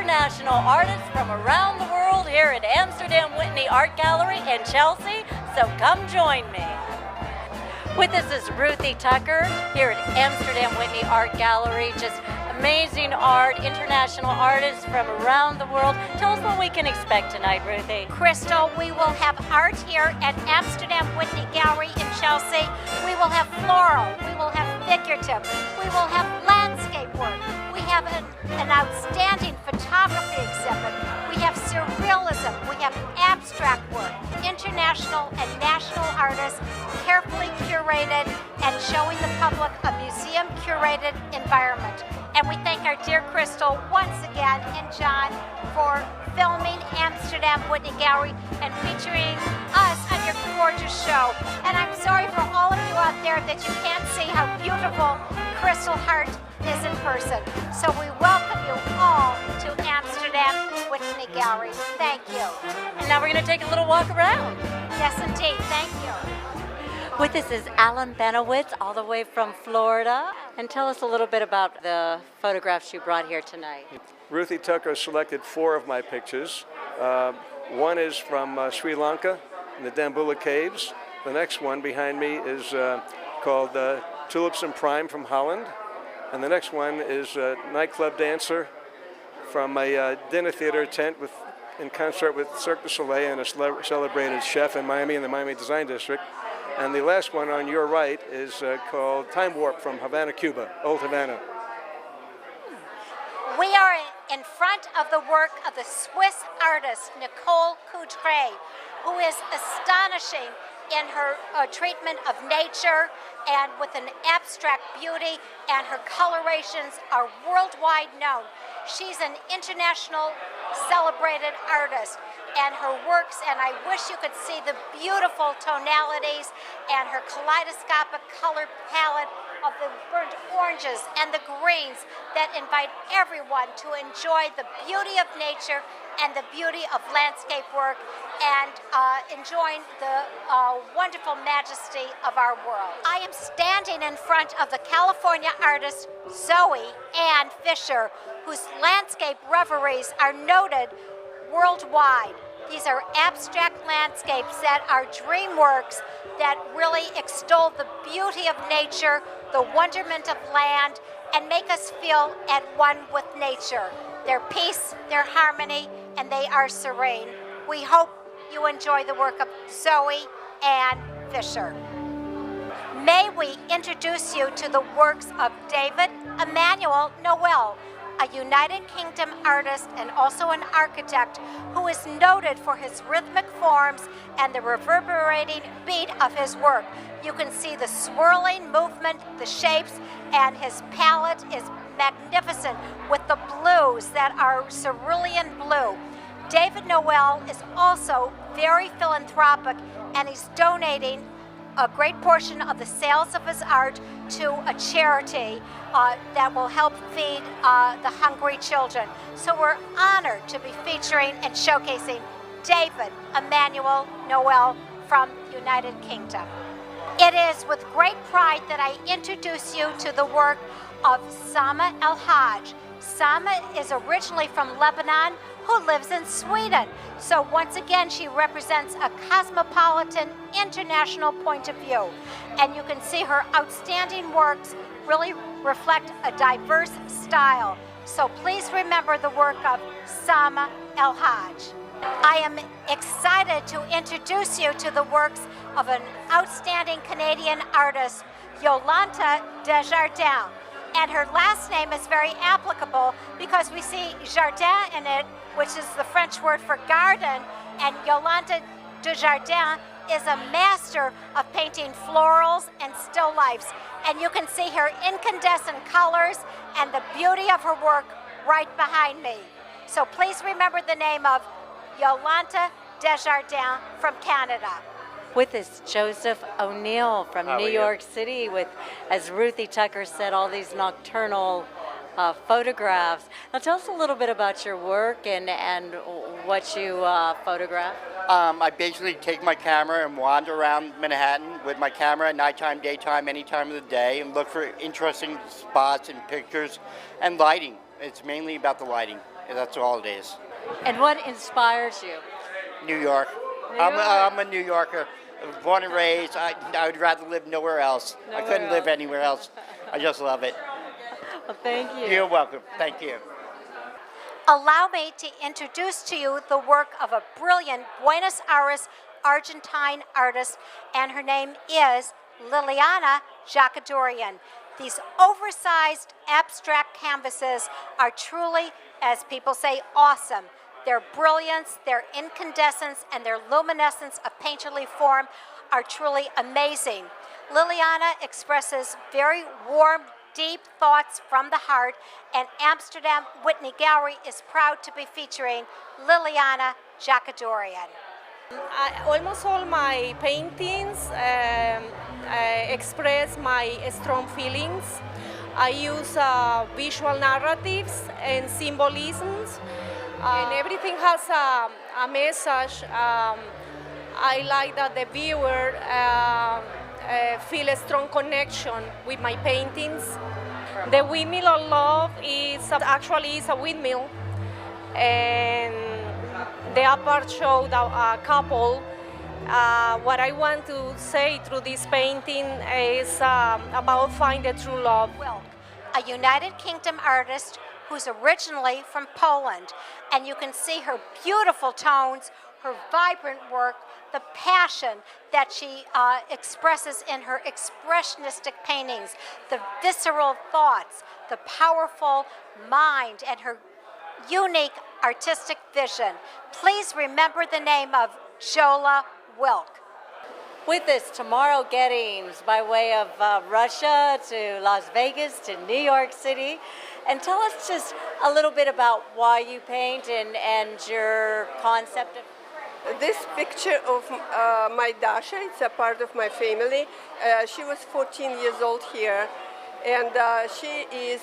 international artists from around the world here at Amsterdam Whitney Art Gallery in Chelsea, so come join me. With us is Ruthie Tucker here at Amsterdam Whitney Art Gallery. Just amazing art, international artists from around the world. Tell us what we can expect tonight, Ruthie. Kristal, we will have art here at Amsterdam Whitney Gallery in Chelsea. We will have floral, we will have figurative, we will have landscape work. We have an outstanding photography exhibit. We have surrealism, we have abstract work, international and national artists, carefully curated and showing the public a museum-curated environment. And we thank our dear Kristal once again and John for filming Amsterdam Whitney Gallery and featuring us on your gorgeous show. And I'm sorry for all of you out there that you can't see how beautiful Kristal Hart is in person. So we welcome you all to Amsterdam Whitney Gallery. Thank you. And now we're going to take a little walk around. Yes, indeed. Thank you. With us is Alan Benowitz, all the way from Florida. And tell us a little bit about the photographs you brought here tonight. Ruthie Tucker selected 4 of my pictures. One is from Sri Lanka in the Dambulla Caves. The next one behind me is called Tulips in Prime from Holland. And the next one is a nightclub dancer from a dinner theater tent in concert with Cirque du Soleil and a celebrated chef in Miami in the Miami Design District. And the last one on your right is called Time Warp from Havana, Cuba, Old Havana. We are in front of the work of the Swiss artist Nicole Coudray, who is astonishing in her treatment of nature and with an abstract beauty, and her colorations are worldwide known. She's an international celebrated artist, and her works, and I wish you could see the beautiful tonalities and her kaleidoscopic color palette of the burnt oranges and the greens that invite everyone to enjoy the beauty of nature and the beauty of landscape work and enjoying the wonderful majesty of our world. I am standing in front of the California artist Zoe Ann Fisher, whose landscape reveries are noted worldwide. These are abstract landscapes that are dream works that really extol the beauty of nature, the wonderment of land, and make us feel at one with nature. Their peace, their harmony, and they are serene. We hope you enjoy the work of Zoe Ann Fisher. May we introduce you to the works of David Emmanuel Noel, a United Kingdom artist and also an architect who is noted for his rhythmic forms and the reverberating beat of his work. You can see the swirling movement, the shapes, and his palette is magnificent with the blues that are cerulean blue. David Noel is also very philanthropic, and he's donating a great portion of the sales of his art to a charity that will help feed the hungry children. So we're honored to be featuring and showcasing David Emmanuel Noel from the United Kingdom. It is with great pride that I introduce you to the work of Sama El-Haj. Sama is originally from Lebanon, who lives in Sweden. So once again, she represents a cosmopolitan, international point of view. And you can see her outstanding works really reflect a diverse style. So please remember the work of Sama El-Haj. I am excited to introduce you to the works of an outstanding Canadian artist, Yolanta Desjardins. And her last name is very applicable because we see jardin in it, which is the French word for garden, and Yolanta Desjardins is a master of painting florals and still lifes. And you can see her incandescent colors and the beauty of her work right behind me. So please remember the name of Yolanta Desjardins from Canada. With us, Joseph O'Neill from New York City with, as Ruthie Tucker said, all these nocturnal photographs. Now tell us a little bit about your work and what you photograph. I basically take my camera and wander around Manhattan with my camera at nighttime, daytime, any time of the day, and look for interesting spots and pictures and lighting. It's mainly about the lighting. That's all it is. And what inspires you? New York. New I'm, York. I'm a New Yorker. Born and raised. I would rather live nowhere else. I Nowhere couldn't live else. anywhere else. I just love it. Well, thank you. You're welcome. Thank you. Allow me to introduce to you the work of a brilliant Buenos Aires, Argentine artist, and her name is Liliana Jacadorian. These oversized abstract canvases are truly, as people say, awesome. Their brilliance, their incandescence, and their luminescence of painterly form are truly amazing. Liliana expresses very warm, deep thoughts from the heart, and Amsterdam Whitney Gallery is proud to be featuring Liliana Jacadorian. Almost all my paintings express my strong feelings. I use visual narratives and symbolisms, and everything has a message. I like that the viewer feel a strong connection with my paintings. The windmill of love is actually a windmill, and the upper showed a couple. What I want to say through this painting is about finding true love. Wilk, a United Kingdom artist who's originally from Poland, and you can see her beautiful tones, her vibrant work, the passion that she expresses in her expressionistic paintings, the visceral thoughts, the powerful mind, and her unique artistic vision. Please remember the name of Jola Wilk. With this tomorrow gettings by way of Russia to Las Vegas to New York City. And tell us just a little bit about why you paint and your concept of. This picture of my Dasha, it's a part of my family. She was 14 years old here, and she is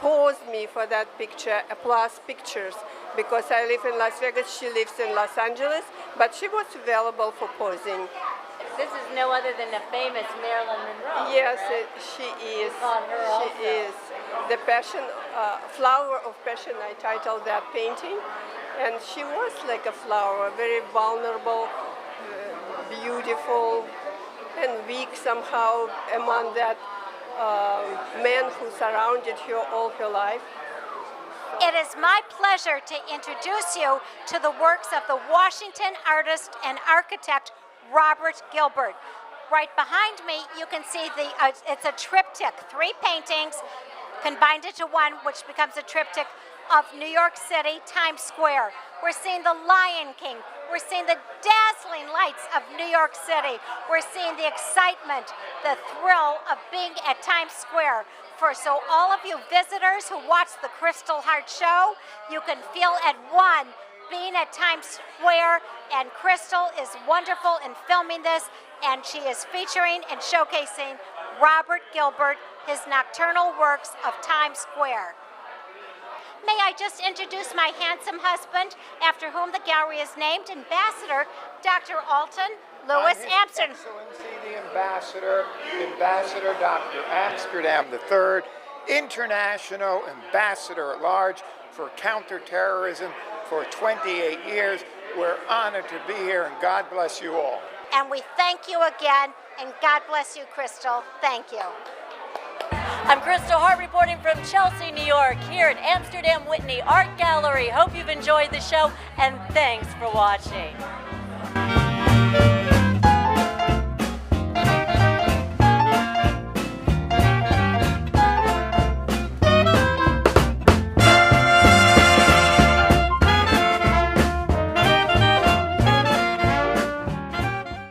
posed me for that picture, plus pictures, because I live in Las Vegas, she lives in Los Angeles, but she was available for posing. This is no other than the famous Marilyn Monroe. Yes, correct? she is. On her also. She is. The Passion, Flower of Passion, I titled that painting. And she was like a flower, very vulnerable, beautiful, and weak somehow among that men who surrounded her all her life. It is my pleasure to introduce you to the works of the Washington artist and architect Robert Gilbert. Right behind me, you can see it's a triptych, 3 paintings combined into one, which becomes a triptych of New York City, Times Square. We're seeing the Lion King. We're seeing the dazzling lights of New York City. We're seeing the excitement, the thrill of being at Times Square. So all of you visitors who watch the Kristal Hart show, you can feel at one being at Times Square, and Kristal is wonderful in filming this, and she is featuring and showcasing Robert Gilbert, his nocturnal works of Times Square. May I just introduce my handsome husband, after whom the gallery is named, Ambassador Dr. Alton Lewis His Amsterdam. Excellency the Ambassador, Ambassador Dr. Amsterdam III, International Ambassador at Large for Counterterrorism for 28 years. We're honored to be here, and God bless you all. And we thank you again, and God bless you, Kristal. Thank you. I'm Kristal Hart reporting from Chelsea, New York, here at Amsterdam Whitney Art Gallery. Hope you've enjoyed the show, and thanks for watching.